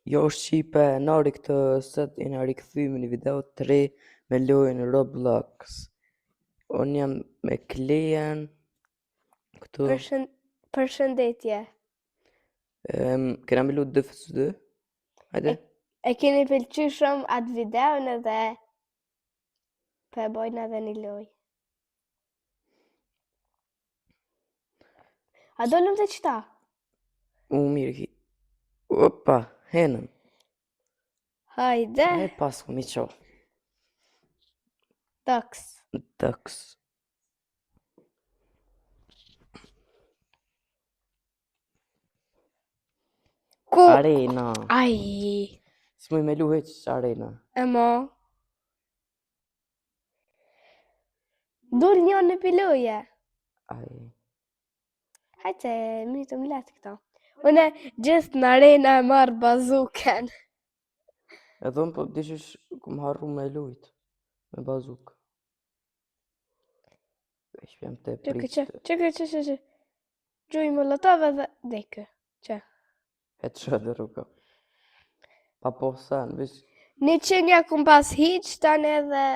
Jo Shqipe, nari këtë sët jena rikëthymë një video 3 me lojën Roblox. Unë jam me Klejen këtu. Përshëndetje. Kena me lutë DFS2. Hajde. E keni pëlqy shumë atë videon edhe po e bojnë edhe një lojë. A do lumë të qëta? Mirë ki. Opa, henëm. Hajde. Hajde pas ku mi qo. Toks. Toks. Ku? Arena. Aj. S'muj me lu heq arena. E mo. Dur një në piloje. Aj. Hajde, mi të më letë këta. Une gjithë në arena e marë bazuken. E dhëmë po dishish kum harru me lujt. Me bazuk. Shpjem të pritë. Çekë. Gjuj më lotove dhe dekë. Që? E të shëtë rruga. Pa po sen, vish. Një qënja kum pas hiq, tani edhe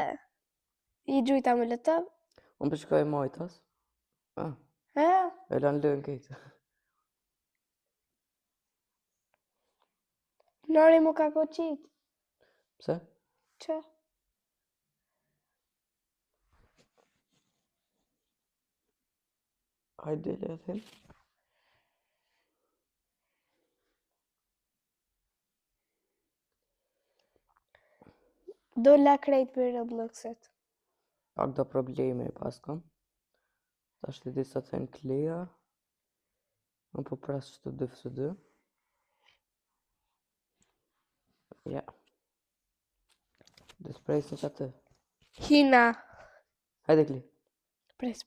i gjujta më lotove. Unë përshkoj majtas. E? E lanë lënë kejtë. Nori mu ka koqit. Pse? Që? Hajde le them. Do la krejt për Robloxet. Pak do probleme pas kam. Ta shtë disa të thënë Kleja. Unë po presë që të DFS2. Ja. Dhe s'presë në që atë. Hina. Hajde Klej. Pres.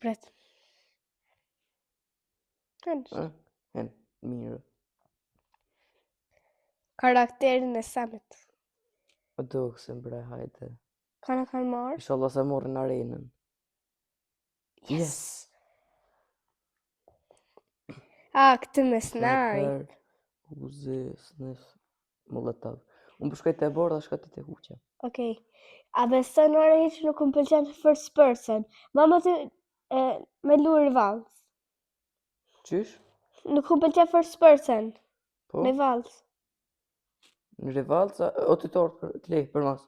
Hen, mirë. Karakterin e Samit. O do këse bre, hajde. Kanë marrë? Inshallah se morën arenën. Yes. Këtë me snaj. Sniper, Uzi, Sniff, Molotov. Unë përshkoj të e borë dhe shkoj të huqe. Okej. A beson ore hiç nuk më pëlqen first person. Mama të me lu revolve. Qysh? Nuk më pëlqen first person. Po? Me valë. Në revalë, o të torë Klej, për mas.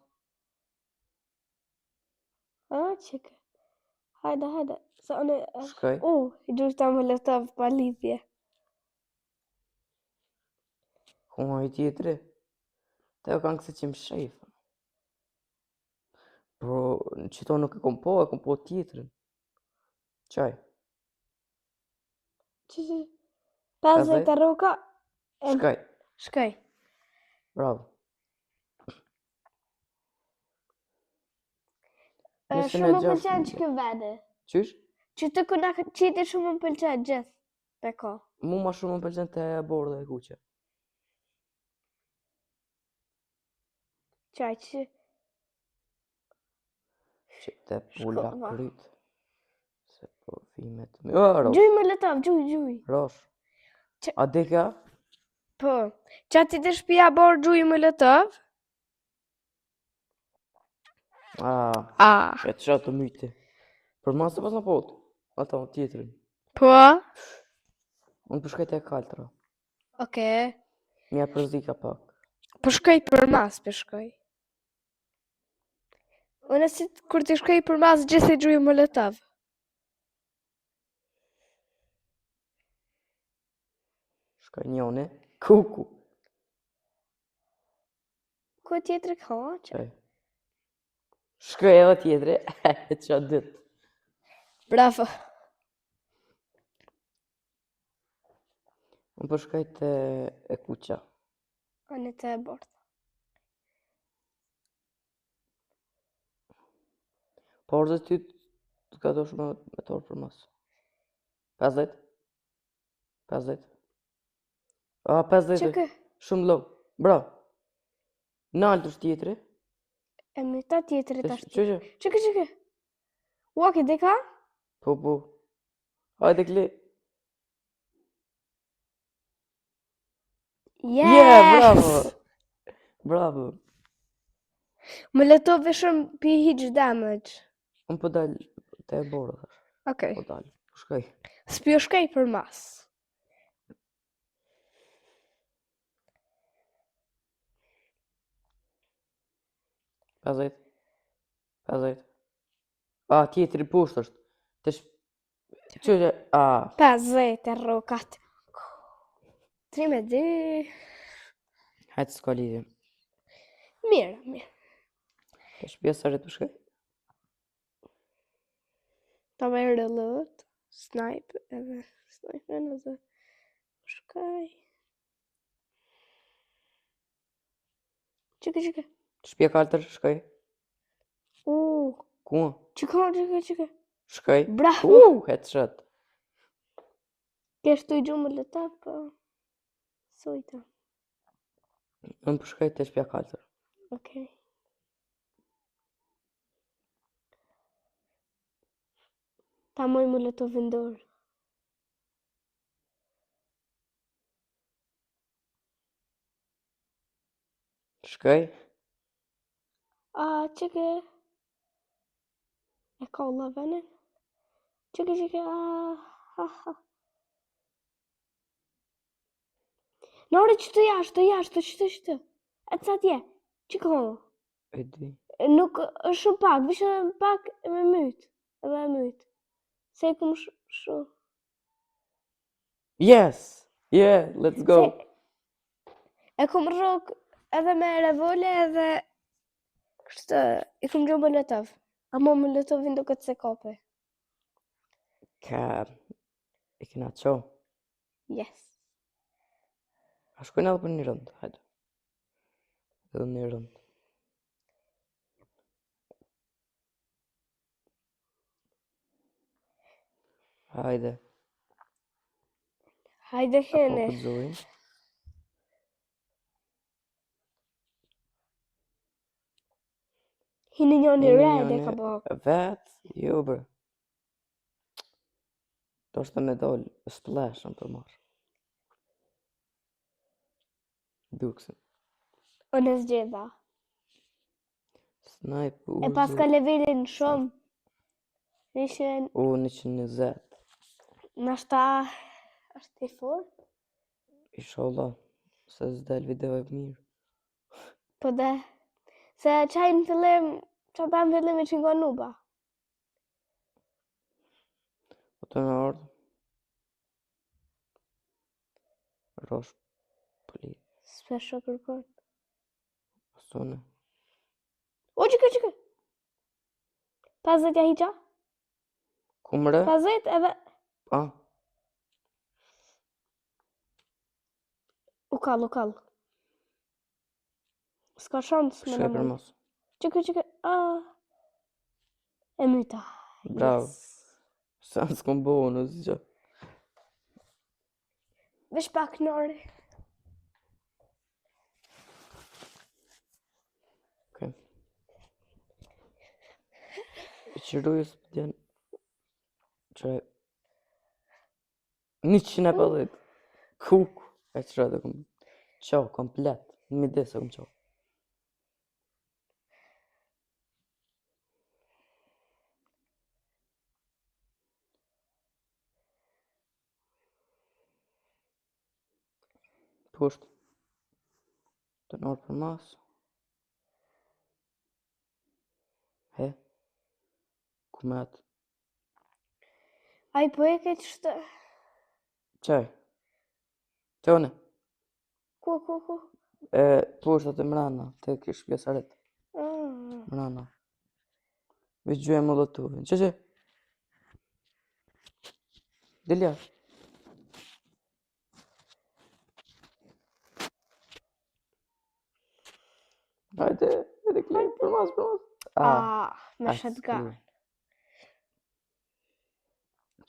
Qëke. Hajde. Sa unë... Shkoj. I gjurë më lotov pa lidhje. Kuma i tjetëri. Te o kanë këse që më shefë. Bro, në qito nuk e kom po tjetërin. Qaj? Që? 50 rruka. Shkoj. Bravo. Shumë më pëlqen që kë vede. Qysh? Që të këna qiti shumë më pëlqen gjithë. Me ka. Mu ma shumë më pëlqen të e borë dhe e kuqe. Qaj që... Që të pulla kryt. Se po fimet... Rosh. Gjuj më lëtav, gjuj. Rosh. A deka? Po. Qa ti të shpia borë gjuj më lëtav? E të shatë të myti. Për masë të pas në potë. Ata më tjetërin. Po? Unë përshkaj të e kaltra. Oke. Mja përzika pak. Përshkaj për mas, përshkaj. Unë si kur të shkaj për mas gjithë i gjuj më lëtav. Shkaj njone. Kuku. Ku tjetëri ka që? Shkaj edhe tjetëri. E të shatë dytë. Bravo. Unë përshkaj të e kuqa. Unë të e bordë. Por dhe ty të ka dosh me torë për mas. 50? 50? 50. Qëkë? Shumë low. Bra. Nalë të shtjetëri. E me ta tjetëri të shtjetëri. Qëkë? Uaki, dhe ka? Po. Hajde Klej. Yes! Bravo! Bravo. Molotov shumë pi hiç damage. Unë po dal te e borë, thash. Okej. Po dal. Shkoj. S'pjo shkej për mas. Pezet. Tjetëri poshtë është. Qëre, 50 e rokat. 13. hajtë s'ka lidhje. Mirë. Të shpjesërit të shkoj. Ta me rëllët. Snipe edhe edhe shkaj. Çike. Shpje kaltër, shkoj. Ku? Çike. Shkoj. Bravo. Headshot. Kesh të i gjumë le ta, po... Sojta. Unë po shkoj te shpja kaltër. Okej. Ta moj mu le të vendor. Shkoj. Çike. E ka olla venin. Çike. Nore që të jashtë, qëtë. E të sa tje. Çiko. E di. Nuk është shumë pak, vishë pak me myt. Edhe e myt. Se e kum shumë. Yes! Yeah, let's go. E kum rrok edhe me revole edhe... Kështë, i kum gjo molotov. Amo molotovin do këtë se kape. E kena qo. Yes. A shkojnë edhe për një rëndë, hajde. Edhe një rëndë. Hajde hene. Apo pëzojnë. Hini njoni red e ka bak. Vetë, jo bre. Do është me dollë splashën për marë. Dukse. Unë e zgjedha. Snipe E pas ka levelin shumë. Nishen... 120. Nashta... është i fort? Inshallah. Se s'del video e mirë. Po dhe... Se qaj në fillim... Qa ta në fillim e që nga nuba. Po të në ardhë. Rosh. Poli. S'pesho kërkon. Sone. O, qike. 50 ja hiqa? Kumre? 50 edhe... U kall. S'ka shans me Shkaj në për mund. mos. Qike. E myta. Bravo. Sa s'kom bonus gjë. Vesh pak nore. Okej. E qërujës për djenë. Qërë. 150. Kuk. E qërë dhe kom. Qo, komplet. Në midis e kom qo. Pusht. Të nërë për mas. He. Kumet. Aj po e ke qështë... Qaj. Qone. Ku? Pusht atë mrana. Të kish pjesaret. Mrana. Veç gjuje molotovin. Që? Dilja. Hajde klej, për mas. Me shotgun.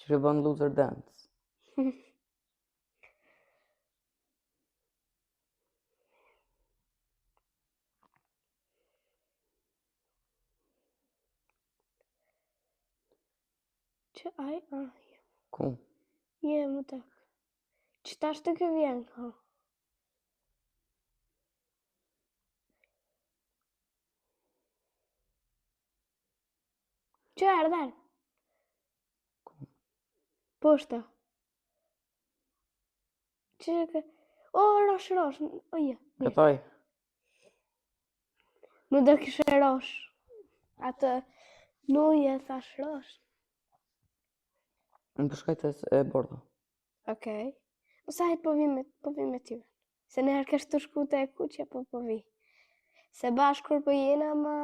Qërë ban loser dance. Që aj? Ku? Je më të. Që ta shtë kë vjen, ha? Që erdhen? Poshta. Që ke... O, rosh. Oje. E thaj. Nuk do kishe rosh. Atë nuje thash rosh. Në përshkajtës e bordo. Okej. Sa hajt po vi me ty. Se në herë kesh të shku të e kuqja, po vi. Se bashkur po jena, ma...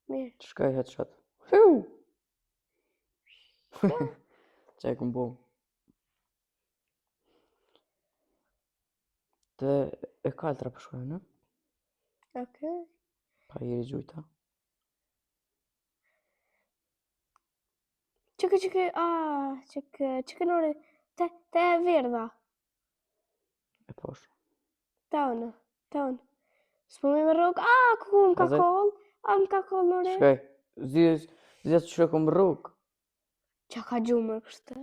Mirë. Shkaj headshot. Hiu! Që e këm bo. Të e kaltra përshkojnë, në? Okej. Pa jeri gjujta. Çka nore, te e verdha. E posh. Tonë. S'po me rrugë, ku më ka Aze? koll? Më ka koll nore. Shkaj. Zjes të shre kom rrug. Qa ka gjumër kështë?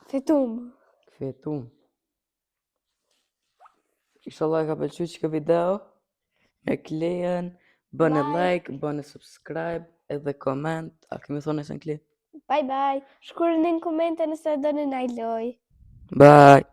Fitum. Fitum. Inshallah ka pëlqy që video. Me klejen. Bënë like, bënë subscribe. Edhe comment. A kemi thonë e se në kli? Bye. Shkruani në komente nëse doni na i loj. Bye.